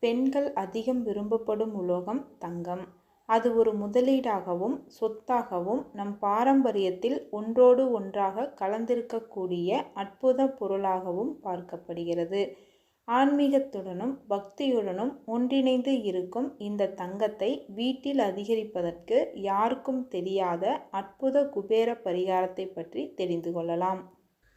பெண்கள் அதிகம் விரும்பப்படும் உலோகம் தங்கம். அது ஒரு முதலீடாகவும் சொத்தாகவும் நம் பாரம்பரியத்தில் ஒன்றோடு ஒன்றாக கலந்திருக்கக்கூடிய அற்புத பொருளாகவும் பார்க்கப்படுகிறது. ஆன்மீகத்துடனும் பக்தியுடனும் ஒன்றிணைந்து இருக்கும் இந்த தங்கத்தை வீட்டில் அதிகரிப்பதற்கு யாருக்கும் தெரியாத அற்புத குபேர பரிகாரத்தை பற்றி தெரிந்து கொள்ளலாம்.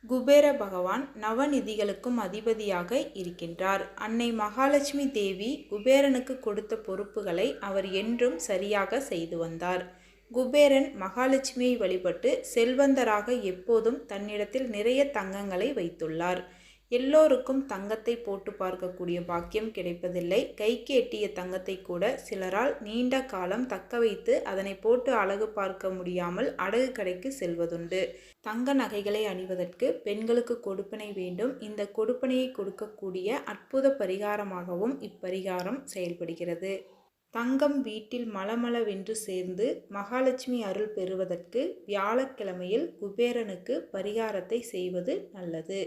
குபேர பகவான் நவநிதிகளுக்கும் அதிபதியாக இருக்கின்றார். அன்னை மகாலட்சுமி தேவி குபேரனுக்கு கொடுத்த பொறுப்புகளை அவர் என்றும் சரியாக செய்து வந்தார். குபேரன் மகாலட்சுமியை வழிபட்டு செல்வந்தராக எப்போதும் தன்னிடத்தில் நிறைய தங்கங்களை வைத்துள்ளார். எல்லோருக்கும் தங்கத்தை போட்டு பார்க்கக்கூடிய பாக்கியம் கிடைப்பதில்லை. கைக்கு எட்டிய தங்கத்தை கூட சிலரால் நீண்ட காலம் தக்க வைத்து அதனை போட்டு அழகு பார்க்க முடியாமல் அடகு கடைக்கு செல்வதுண்டு. தங்க நகைகளை அணிவதற்கு பெண்களுக்கு கொடுப்பனை வேண்டும். இந்த கொடுப்பனையை கொடுக்கக்கூடிய அற்புத பரிகாரமாகவும் இப்பரிகாரம் செயல்படுகிறது. தங்கம் வீட்டில் மளமளவென்று சேர்ந்து மகாலட்சுமி அருள் பெறுவதற்கு வியாழக்கிழமையில் குபேரனுக்கு பரிகாரத்தை செய்வது நல்லது.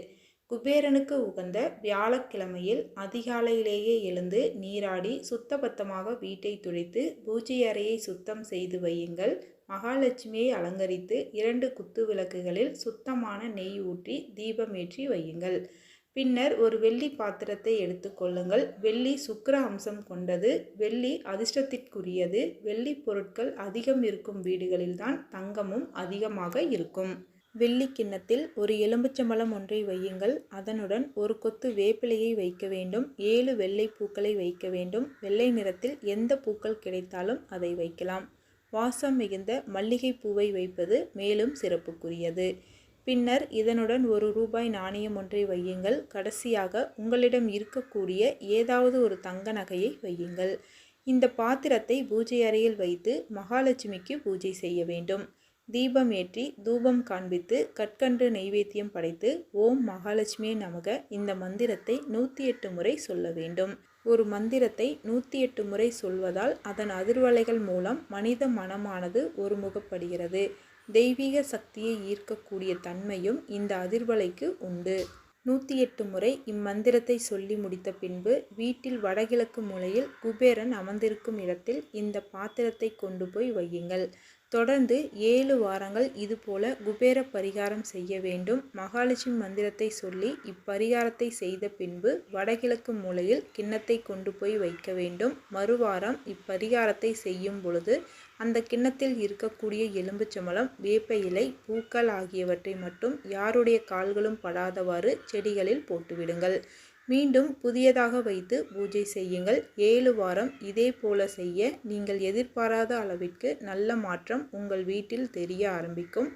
குபேரனுக்கு உகந்த வியாழக்கிழமையில் அதிகாலையிலேயே எழுந்து நீராடி சுத்தபத்தமாக வீட்டை துடைத்து பூஜை அறையை சுத்தம் செய்து வையுங்கள். மகாலட்சுமியை அலங்கரித்து 2 குத்து விளக்குகளில் சுத்தமான நெய் ஊற்றி தீபமேற்றி வையுங்கள். பின்னர் ஒரு வெள்ளி பாத்திரத்தை எடுத்துக்கொள்ளுங்கள். வெள்ளி சுக்கிர அம்சம் கொண்டது. வெள்ளி அதிர்ஷ்டத்திற்குரியது. வெள்ளி பொருட்கள் அதிகம் இருக்கும் வீடுகளில்தான் தங்கமும் அதிகமாக இருக்கும். வெள்ளி கிண்ணத்தில் ஒரு எலும்புச்சம்பழம் ஒன்றை வையுங்கள். அதனுடன் ஒரு கொத்து வேப்பிலையை வைக்க வேண்டும். 7 வெள்ளை பூக்களை வைக்க வேண்டும். வெள்ளை நிறத்தில் எந்த பூக்கள் கிடைத்தாலும் அதை வைக்கலாம். வாசம் மிகுந்த மல்லிகை பூவை வைப்பது மேலும் சிறப்புக்குரியது. பின்னர் இதனுடன் ₹1 நாணயம் ஒன்றை வையுங்கள். கடைசியாக உங்களிடம் இருக்கக்கூடிய ஏதாவது ஒரு தங்க நகையை வையுங்கள். இந்த பாத்திரத்தை பூஜை அறையில் வைத்து மகாலட்சுமிக்கு பூஜை செய்ய வேண்டும். தீபம் ஏற்றி தூபம் காண்பித்து கற்கண்டு நெய்வேத்தியம் படைத்து ஓம் மகாலட்சுமியே நமக இந்த மந்திரத்தை 108 முறை சொல்ல வேண்டும். ஒரு மந்திரத்தை 108 முறை சொல்வதால் அதன் அதிர்வலைகள் மூலம் மனித மனமானது ஒருமுகப்படுகிறது. தெய்வீக சக்தியை ஈர்க்கக்கூடிய தன்மையும் இந்த அதிர்வலைக்கு உண்டு. 108 முறை இம்மந்திரத்தை சொல்லி முடித்த பின்பு வீட்டில் வடகிழக்கு மூலையில் குபேரன் அமர்ந்திருக்கும் இடத்தில் இந்த பாத்திரத்தை கொண்டு போய் வையுங்கள். தொடர்ந்து 7 வாரங்கள் இதுபோல குபேர பரிகாரம் செய்ய வேண்டும். மகாலட்சுமி மந்திரத்தை சொல்லி இப்பரிகாரத்தை செய்த பின்பு வடகிழக்கு மூலையில் கிண்ணத்தை கொண்டு போய் வைக்க வேண்டும். மறுவாரம் இப்பரிகாரத்தை செய்யும் பொழுது அந்த கிண்ணத்தில் இருக்கக்கூடிய எலும்புச்சம்பழம், வேப்ப இலை, பூக்கள் ஆகியவற்றை மட்டும் யாருடைய கால்களும் படாதவாறு செடிகளில் போட்டுவிடுங்கள். மீண்டும் புதியதாக வைத்து பூஜை செய்யுங்கள். 7 வாரம் இதே போல செய்ய நீங்கள் எதிர்பாராத அளவிற்கு நல்ல மாற்றம் உங்கள் வீட்டில் தெரிய ஆரம்பிக்கும்.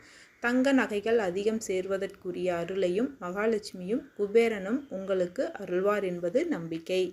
தங்க நகைகள் அதிகம் சேர்வதற்குரிய அருளையும் மகாலட்சுமியும் குபேரனும் உங்களுக்கு அருள்வார் என்பது நம்பிக்கை.